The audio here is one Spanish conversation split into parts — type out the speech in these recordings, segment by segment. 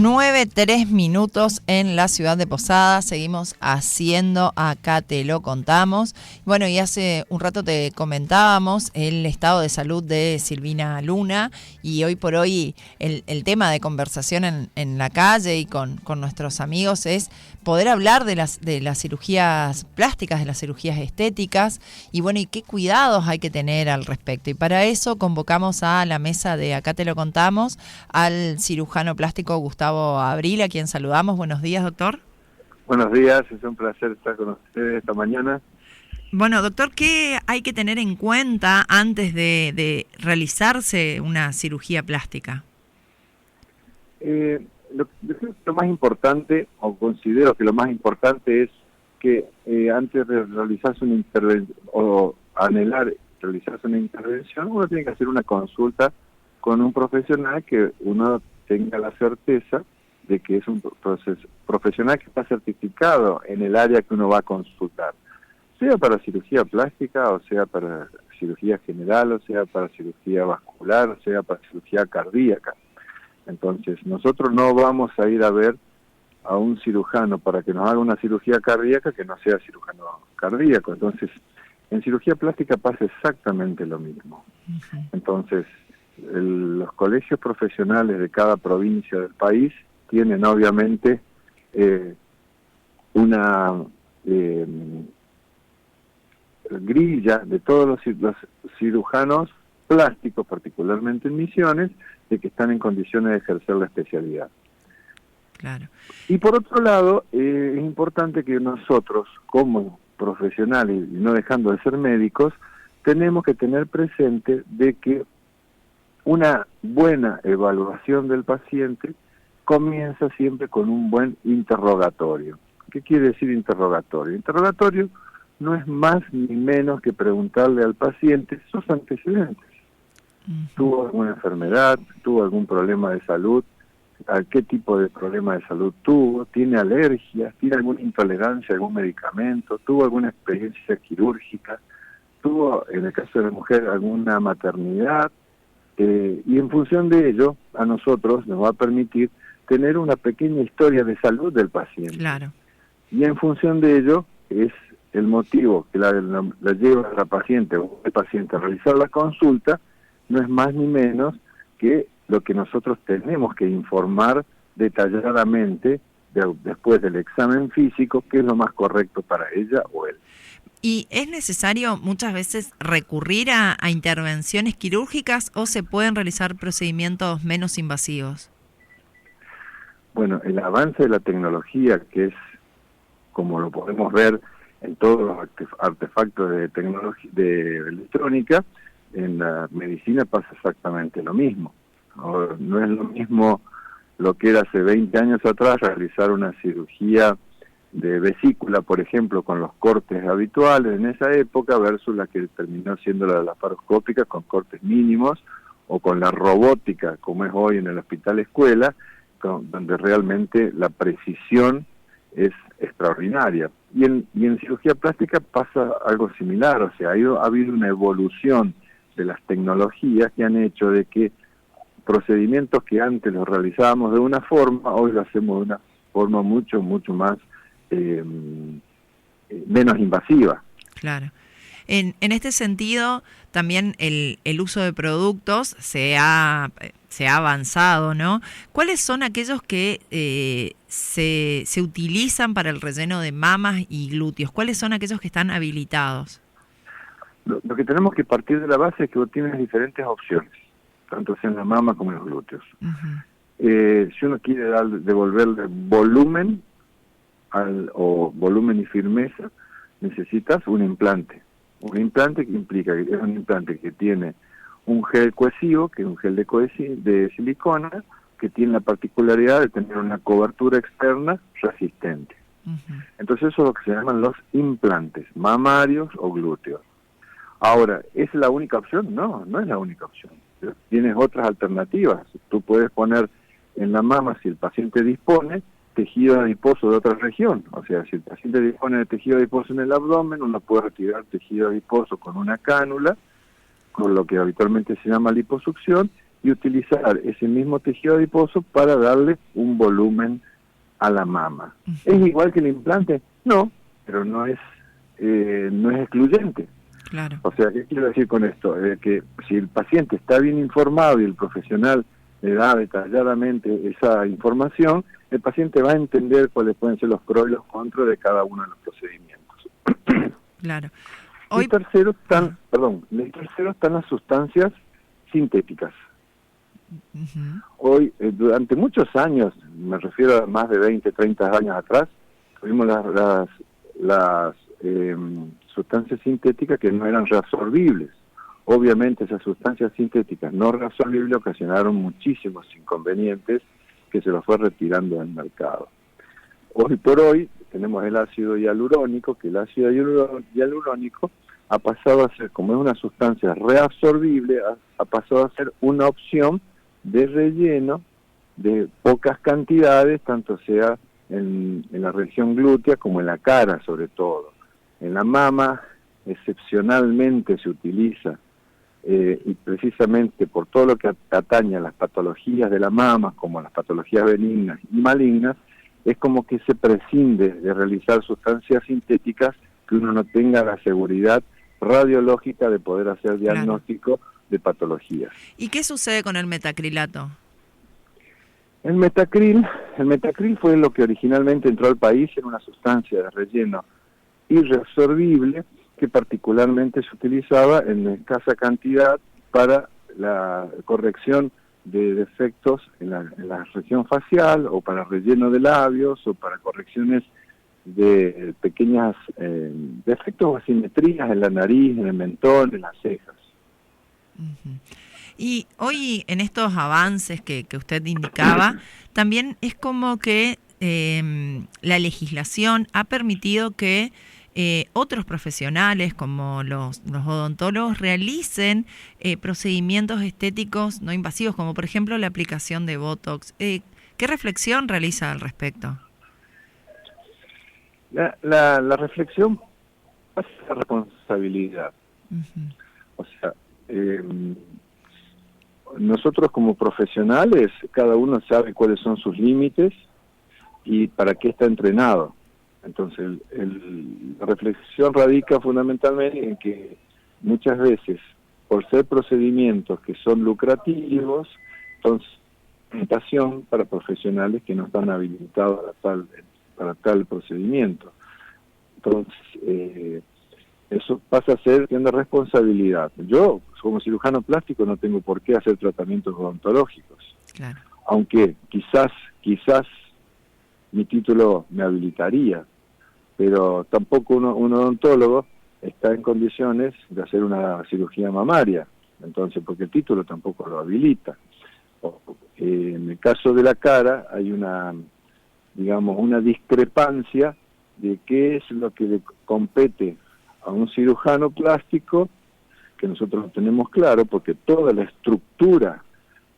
9:03 en la ciudad de Posadas. Seguimos haciendo Acá Te Lo Contamos. Bueno, y hace un rato te comentábamos el estado de salud de Silvina Luna, y hoy por hoy el tema de conversación en la calle y con nuestros amigos es poder hablar de las cirugías plásticas, de las cirugías estéticas, y bueno, y qué cuidados hay que tener al respecto. Y para eso convocamos a la mesa de Acá Te Lo Contamos al cirujano plástico Gustavo Abril, a quien saludamos. Buenos días, doctor. Buenos días, es un placer estar con ustedes esta mañana. Bueno, doctor, ¿qué hay que tener en cuenta antes de realizarse una cirugía plástica? Yo creo que lo más importante, o considero que lo más importante es que antes de realizarse una intervención, o anhelar realizarse una intervención, uno tiene que hacer una consulta con un profesional que uno tenga la certeza de que es un profesional que está certificado en el área que uno va a consultar, sea para cirugía plástica, o sea para cirugía general, o sea para cirugía vascular, o sea para cirugía cardíaca. Entonces, nosotros no vamos a ir a ver a un cirujano para que nos haga una cirugía cardíaca que no sea cirujano cardíaco. Entonces, en cirugía plástica pasa exactamente lo mismo. Entonces, los colegios profesionales de cada provincia del país tienen obviamente una grilla de todos los cirujanos plásticos, particularmente en Misiones, de que están en condiciones de ejercer la especialidad. Claro. Y por otro lado, es importante que nosotros, como profesionales, y no dejando de ser médicos, tenemos que tener presente de que una buena evaluación del paciente comienza siempre con un buen interrogatorio. ¿Qué quiere decir interrogatorio? Interrogatorio no es más ni menos que preguntarle al paciente sus antecedentes. ¿Tuvo alguna enfermedad? ¿Tuvo algún problema de salud? ¿A qué tipo de problema de salud tuvo? ¿Tiene alergias? ¿Tiene alguna intolerancia a algún medicamento? ¿Tuvo alguna experiencia quirúrgica? ¿Tuvo, en el caso de la mujer, alguna maternidad? Y en función de ello, a nosotros nos va a permitir tener una pequeña historia de salud del paciente. Claro. Y en función de ello, es el motivo que la lleva a la paciente o el paciente a realizar la consulta, no es más ni menos que lo que nosotros tenemos que informar detalladamente después del examen físico, que es lo más correcto para ella o él. ¿Y es necesario muchas veces recurrir a intervenciones quirúrgicas o se pueden realizar procedimientos menos invasivos? Bueno, el avance de la tecnología, que es como lo podemos ver en todos los artefactos de tecnología de electrónica, en la medicina pasa exactamente lo mismo. No es lo mismo lo que era hace 20 años atrás realizar una cirugía de vesícula, por ejemplo, con los cortes habituales en esa época, versus la que terminó siendo la laparoscópica con cortes mínimos, o con la robótica, como es hoy en el hospital escuela, donde realmente la precisión es extraordinaria. Y en cirugía plástica pasa algo similar, o sea, ha habido una evolución de las tecnologías que han hecho de que procedimientos que antes los realizábamos de una forma, hoy lo hacemos de una forma mucho más menos invasiva. Claro. En este sentido, también el uso de productos se ha avanzado, ¿no? ¿Cuáles son aquellos que se utilizan para el relleno de mamas y glúteos? ¿Cuáles son aquellos que están habilitados? Lo que tenemos que partir de la base es que tienes diferentes opciones, tanto sea en la mama como en los glúteos. Si uno quiere devolverle volumen o volumen y firmeza, necesitas un implante. Un implante que implica que es un implante que tiene un gel cohesivo, que es un gel de silicona, que tiene la particularidad de tener una cobertura externa resistente. Entonces eso es lo que se llaman los implantes, mamarios o glúteos. Ahora, ¿es la única opción? No, no es la única opción. Tienes otras alternativas. Tú puedes poner en la mama, si el paciente dispone, tejido adiposo de otra región. O sea, si el paciente dispone de tejido adiposo en el abdomen, uno puede retirar tejido adiposo con una cánula, con lo que habitualmente se llama liposucción, y utilizar ese mismo tejido adiposo para darle un volumen a la mama. ¿Es igual que el implante? No, pero no es excluyente. Claro. O sea, ¿qué quiero decir con esto? Que si el paciente está bien informado y el profesional le da detalladamente esa información, el paciente va a entender cuáles pueden ser los pros y los contras de cada uno de los procedimientos. Claro. Y tercero están las sustancias sintéticas. Hoy, durante muchos años, me refiero a más de 20, 30 años atrás, tuvimos las sustancias sintéticas que no eran reabsorbibles. Obviamente esas sustancias sintéticas no reabsorbibles ocasionaron muchísimos inconvenientes que se los fue retirando del mercado. Hoy por hoy tenemos el ácido hialurónico, que el ácido hialurónico ha pasado a ser, como es una sustancia reabsorbible, ha pasado a ser una opción de relleno de pocas cantidades, tanto sea en la región glútea como en la cara sobre todo. En la mama excepcionalmente se utiliza, y precisamente por todo lo que atañe a las patologías de la mama, como las patologías benignas y malignas, es como que se prescinde de realizar sustancias sintéticas que uno no tenga la seguridad radiológica de poder hacer diagnóstico de patologías. ¿Y qué sucede con el metacrilato? El metacril fue lo que originalmente entró al país en una sustancia de relleno irreabsorbible que particularmente se utilizaba en escasa cantidad para la corrección de defectos en la región facial, o para relleno de labios, o para correcciones de pequeñas defectos o asimetrías en la nariz, en el mentón, en las cejas. Y hoy, en estos avances que usted indicaba, también es como que la legislación ha permitido que otros profesionales, como los odontólogos, realicen procedimientos estéticos no invasivos, como por ejemplo la aplicación de Botox. ¿Qué reflexión realiza al respecto? La reflexión pasa a responsabilidad. O sea, nosotros como profesionales, cada uno sabe cuáles son sus límites y para qué está entrenado. Entonces, la reflexión radica fundamentalmente en que muchas veces, por ser procedimientos que son lucrativos, son limitación para profesionales que no están habilitados para tal procedimiento. Entonces, eso pasa a ser de responsabilidad. Yo, como cirujano plástico, no tengo por qué hacer tratamientos odontológicos. Claro. Aunque quizás mi título me habilitaría, pero tampoco un odontólogo está en condiciones de hacer una cirugía mamaria, entonces, porque el título tampoco lo habilita. En el caso de la cara hay una discrepancia de qué es lo que le compete a un cirujano plástico, que nosotros lo tenemos claro, porque toda la estructura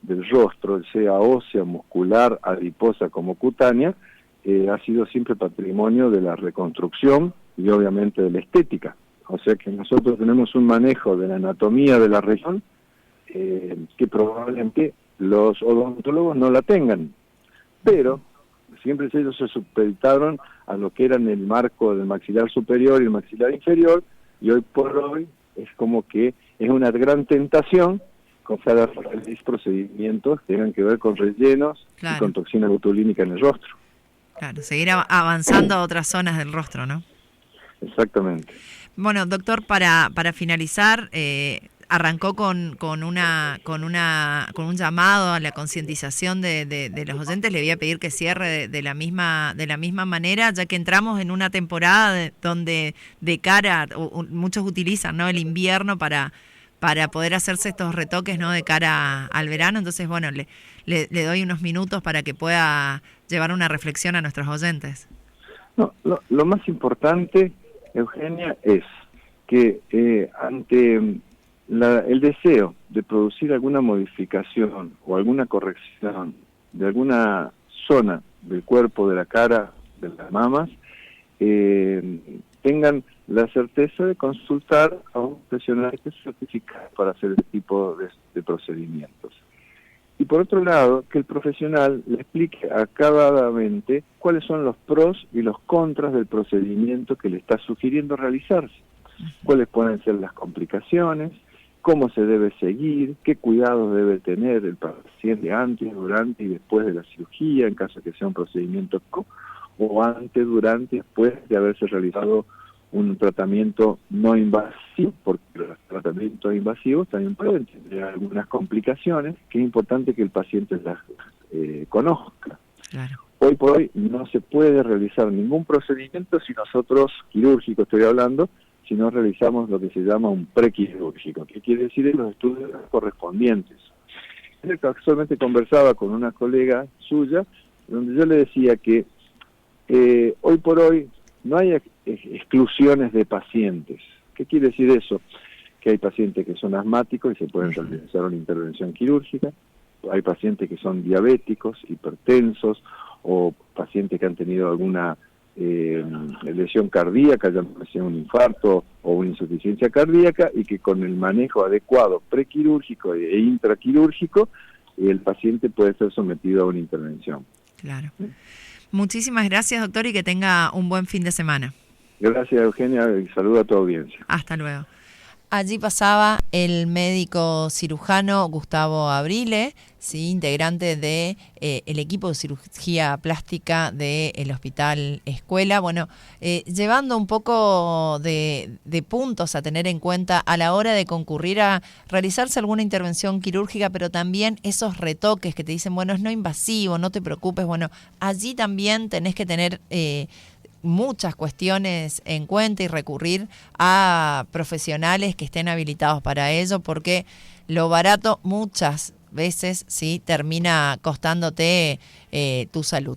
del rostro, sea ósea, muscular, adiposa como cutánea, ha sido siempre patrimonio de la reconstrucción y obviamente de la estética. O sea que nosotros tenemos un manejo de la anatomía de la región que probablemente los odontólogos no la tengan, pero siempre ellos se supeditaron a lo que eran el marco del maxilar superior y el maxilar inferior, y hoy por hoy es como que es una gran tentación con cada procedimientos que tengan que ver con rellenos y con toxina botulínica en el rostro. Claro, seguir avanzando a otras zonas del rostro, ¿no? Exactamente. Bueno, doctor, para finalizar, arrancó con un llamado a la concientización de los oyentes. Le voy a pedir que cierre de la misma manera, ya que entramos en una temporada donde de cara, muchos utilizan, ¿no?, el invierno para poder hacerse estos retoques, ¿no?, de cara al verano. Entonces, bueno, le doy unos minutos para que pueda llevar una reflexión a nuestros oyentes. No, lo más importante, Eugenia, es que ante el deseo de producir alguna modificación o alguna corrección de alguna zona del cuerpo, de la cara, de las mamas, tengan la certeza de consultar a un profesional que es certificado para hacer este tipo de procedimientos. Y por otro lado, que el profesional le explique acabadamente cuáles son los pros y los contras del procedimiento que le está sugiriendo realizarse, cuáles pueden ser las complicaciones, cómo se debe seguir, qué cuidados debe tener el paciente antes, durante y después de la cirugía, en caso de que sea un procedimiento o antes, durante y después de haberse realizado un tratamiento no invasivo, porque los tratamientos invasivos también pueden tener algunas complicaciones, que es importante que el paciente las conozca. Claro. Hoy por hoy no se puede realizar ningún procedimiento si nosotros, quirúrgico estoy hablando, si no realizamos lo que se llama un prequirúrgico. ¿Qué quiere decir? Los estudios correspondientes. Yo actualmente conversaba con una colega suya, donde yo le decía que hoy por hoy no hay exclusiones de pacientes. ¿Qué quiere decir eso? Que hay pacientes que son asmáticos y se pueden realizar una intervención quirúrgica, hay pacientes que son diabéticos, hipertensos, o pacientes que han tenido alguna lesión cardíaca, ya sea un infarto o una insuficiencia cardíaca, y que con el manejo adecuado prequirúrgico e intraquirúrgico, el paciente puede ser sometido a una intervención. Claro. Muchísimas gracias, doctor, y que tenga un buen fin de semana. Gracias, Eugenia, y saludo a tu audiencia. Hasta luego. Allí pasaba el médico cirujano Gustavo Abrile, ¿sí? Integrante de el equipo de cirugía plástica del Hospital Escuela. Bueno, llevando un poco de puntos a tener en cuenta a la hora de concurrir a realizarse alguna intervención quirúrgica, pero también esos retoques que te dicen, bueno, es no invasivo, no te preocupes. Bueno, allí también tenés que tener muchas cuestiones en cuenta y recurrir a profesionales que estén habilitados para ello, porque lo barato muchas veces sí termina costándote tu salud.